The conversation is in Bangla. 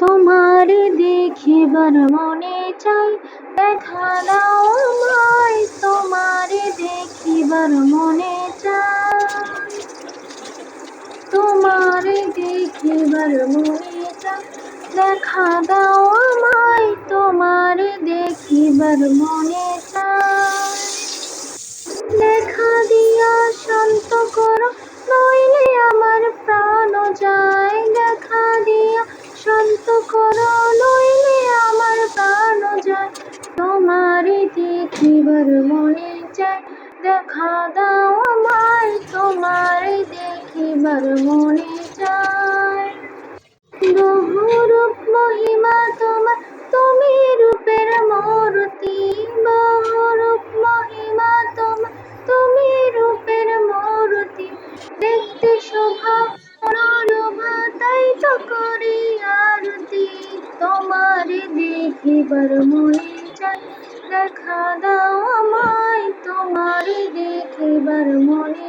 তোমারে দেখিবার মনে চাই, দেখা দাও আমায়। তোমারে দেখিবার মনে চাই, তোমারে দেখিবার মনে চাই, দেখা দাও আমায়। তোমারে দেখিবার মনে চাই। দেখা দিয়া শান্ত করো, নইলে আমার প্রাণ যায়। দেখা দিয়া শান্ত করো, নইলে আমার প্রাণ যায়। তোমারে দেখিবার মনে চাই, দেখা দাও আমায়। তোমারে দেখিবার মনে চাই। বহুরূপ মহিমা তোমার, তুমি রূপের মূর্তি। বহুরূপ মহিমা তোমার, তুমি রূপের মূর্তি। দেখতে শোভা অনুরূপা, তাই তো করি আরতি। তোমারে দেখিবার মনে চাই, দেখা দাও আমায়। তোমারে দেখিবার মনে